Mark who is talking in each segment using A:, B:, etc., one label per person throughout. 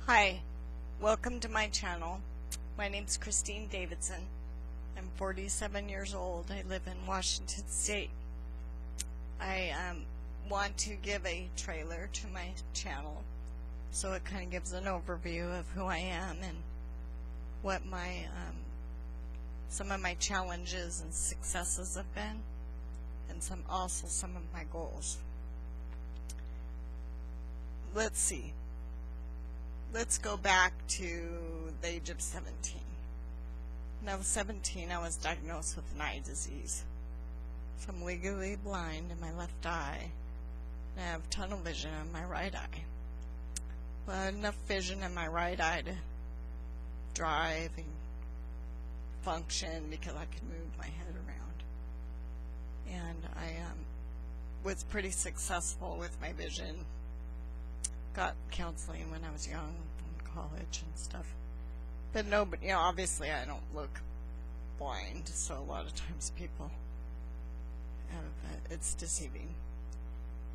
A: Hi, welcome to my channel. My name's Christine Davidson. I'm 47 years old. I live in Washington State. I want to give a trailer to my channel so it kind of gives an overview of who I am and what my some of my challenges and successes have been, and some of my goals. Let's see. Let's go back to the age of 17. When I was 17, I was diagnosed with an eye disease. So I'm legally blind in my left eye, and I have tunnel vision in my right eye. Well, I had enough vision in my right eye to drive and function because I could move my head around. And I was pretty successful with my vision. Got counseling when I was young in college and stuff. But nobody, obviously I don't look blind, so a lot of times people have, it's deceiving.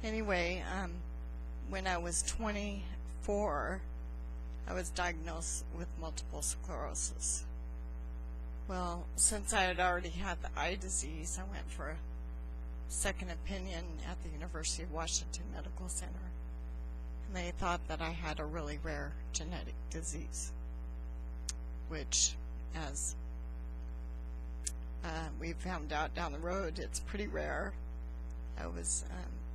A: Anyway, when I was 24, I was diagnosed with multiple sclerosis. Well, since I had already had the eye disease, I went for a second opinion at the University of Washington Medical Center. And they thought that I had a really rare genetic disease, which, as we found out down the road, it's pretty rare. I was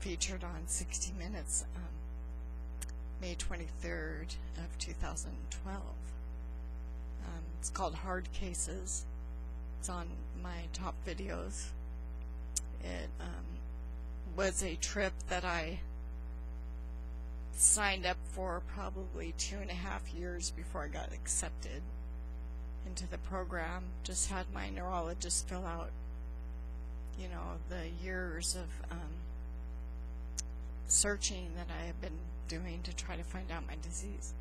A: featured on 60 Minutes May 23rd of 2012. It's called Hard Cases. It's on my top videos. It was a trip that I signed up for probably 2.5 years before I got accepted into the program. Just had my neurologist fill out, the years of searching that I have been doing to try to find out my disease.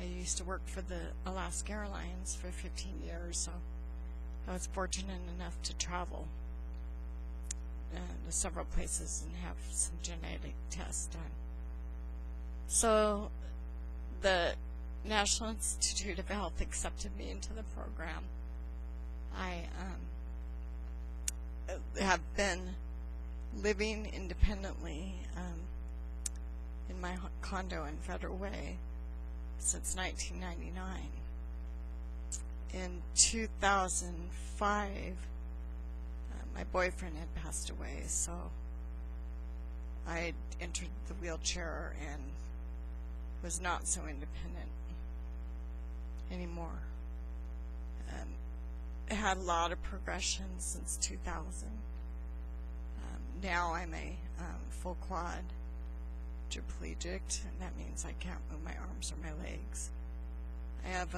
A: I used to work for the Alaska Airlines for 15 years, so I was fortunate enough to travel to several places and have some genetic tests done. So the National Institute of Health accepted me into the program. I have been living independently in my condo in Federal Way since 1999. In 2005, my boyfriend had passed away, so I entered the wheelchair and was not so independent anymore. I had a lot of progression since 2000. Now I'm a full quadriplegic, and that means I can't move my arms or my legs. I have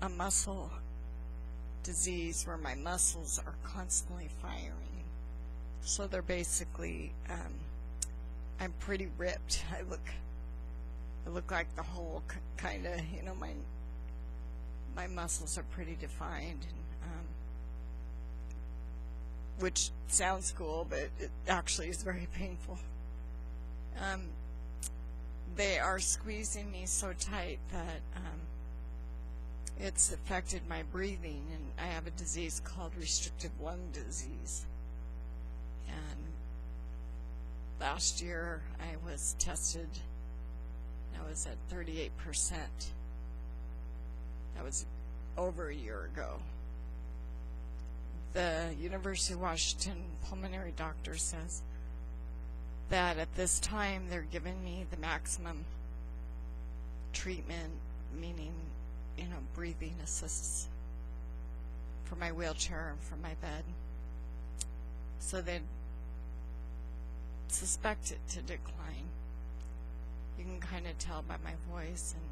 A: a muscle disease where my muscles are constantly firing. So they're basically, I'm pretty ripped. I look like the Hulk, kind of, my muscles are pretty defined, and, which sounds cool, but it actually is very painful. They are squeezing me so tight that it's affected my breathing, and I have a disease called restrictive lung disease. And last year I was tested. I was at 38%. That was over a year ago. The University of Washington pulmonary doctor says that at this time they're giving me the maximum treatment, meaning, breathing assists for my wheelchair and for my bed. So they suspect it to decline. You can kind of tell by my voice, and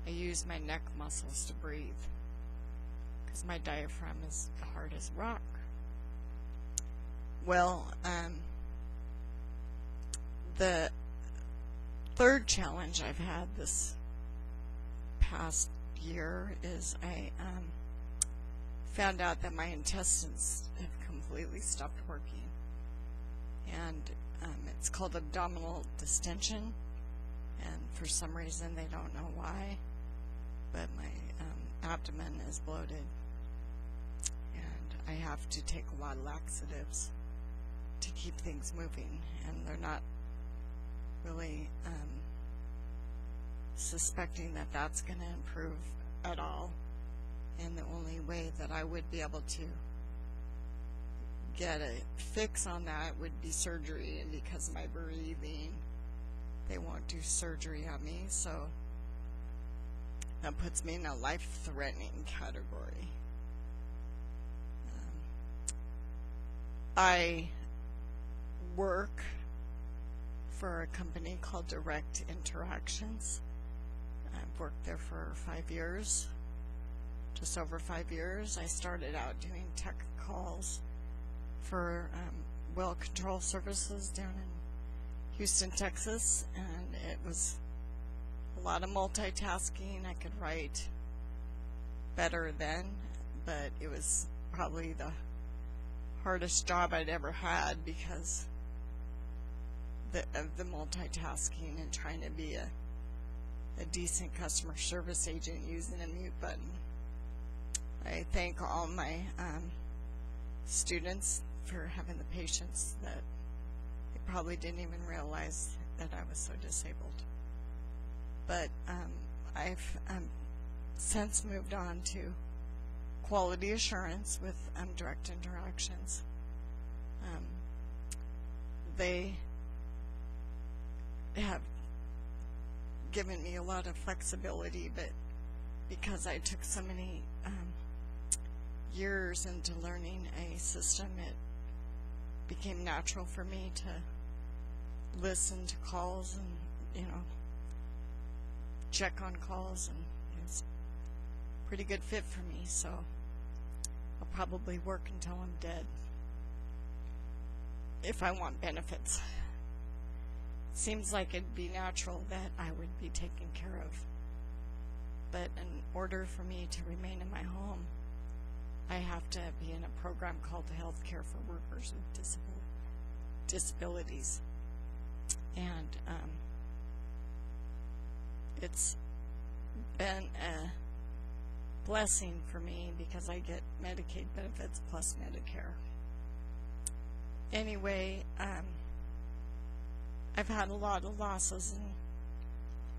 A: I use my neck muscles to breathe because my diaphragm is hard as rock. Well, the third challenge I've had this past year is I found out that my intestines have completely stopped working, and it's called abdominal distension, and for some reason, they don't know why, but my abdomen is bloated, and I have to take a lot of laxatives to keep things moving, and they're not really suspecting that that's going to improve at all. And the only way that I would be able to get a fix on that would be surgery, and because of my breathing, they won't do surgery on me, so that puts me in a life-threatening category. I work for a company called Direct Interactions. I've worked there for 5 years, just over 5 years. I started out doing tech calls for well control services down in Houston, Texas, and it was a lot of multitasking. I could write better then, but it was probably the hardest job I'd ever had because of the multitasking and trying to be a decent customer service agent using a mute button. I thank all my students for having the patience that they probably didn't even realize that I was so disabled. But I've since moved on to quality assurance with Direct Interactions. They have given me a lot of flexibility, but because I took so many years into learning a system, it became natural for me to listen to calls and, you know, check on calls, and it's a pretty good fit for me, so I'll probably work until I'm dead if I want benefits. Seems like it'd be natural that I would be taken care of, but in order for me to remain in my home, I have to be in a program called Healthcare for Workers with Disabilities, and it's been a blessing for me because I get Medicaid benefits plus Medicare. Anyway, I've had a lot of losses and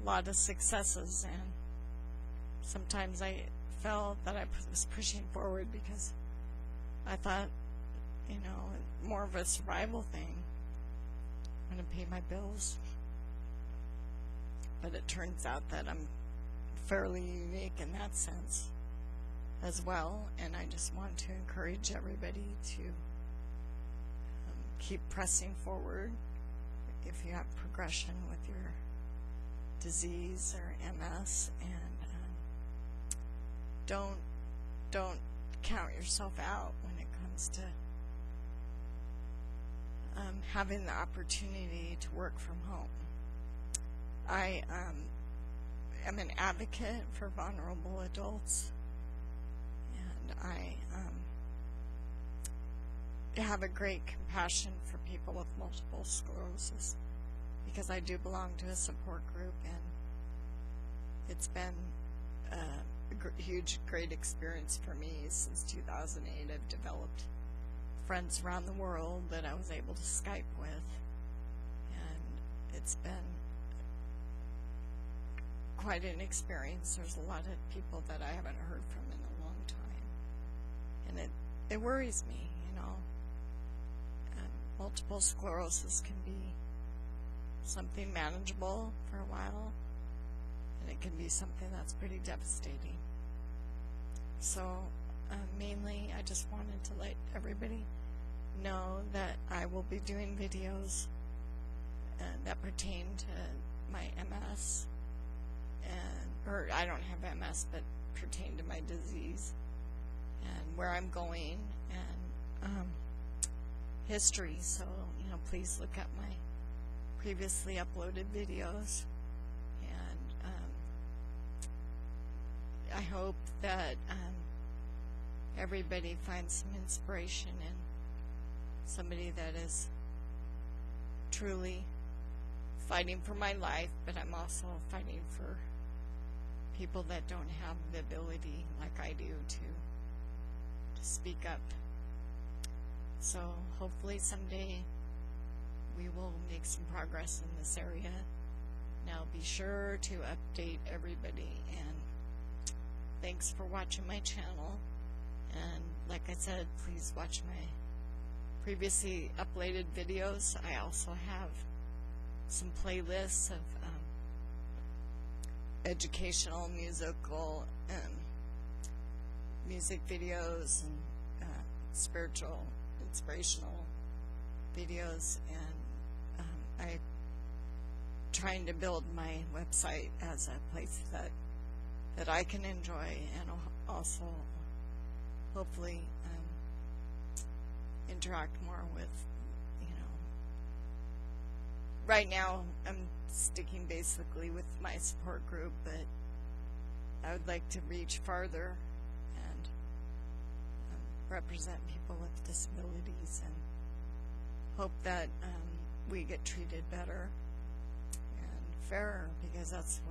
A: a lot of successes, and sometimes I felt that I was pushing forward because I thought, you know, more of a survival thing. I'm going to pay my bills. But it turns out that I'm fairly unique in that sense as well, and I just want to encourage everybody to keep pressing forward. If you have progression with your disease or MS, and don't count yourself out when it comes to having the opportunity to work from home. I am an advocate for vulnerable adults, and I have a great compassion for people with multiple sclerosis because I do belong to a support group, and it's been a huge, great experience for me since 2008. I've developed friends around the world that I was able to Skype with, and it's been quite an experience. There's a lot of people that I haven't heard from in a long time, and it worries me, you know. Multiple sclerosis can be something manageable for a while, and it can be something that's pretty devastating. So mainly I just wanted to let everybody know that I will be doing videos that pertain to my MS, or I don't have MS, but pertain to my disease and where I'm going, and history. So, you know, please look at my previously uploaded videos, and I hope that everybody finds some inspiration in somebody that is truly fighting for my life, but I'm also fighting for people that don't have the ability like I do to speak up. So hopefully someday we will make some progress in this area. Now be sure to update everybody, and thanks for watching my channel. And like I said, please watch my previously uploaded videos. I also have some playlists of educational, musical, music videos, and spiritual, inspirational videos, and I'm trying to build my website as a place that I can enjoy, and also hopefully interact more with, right now I'm sticking basically with my support group, but I would like to reach farther and represent people with disabilities, and hope that we get treated better and fairer, because that's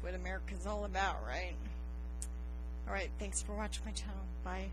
A: what America's all about, right? Alright, thanks for watching my channel. Bye.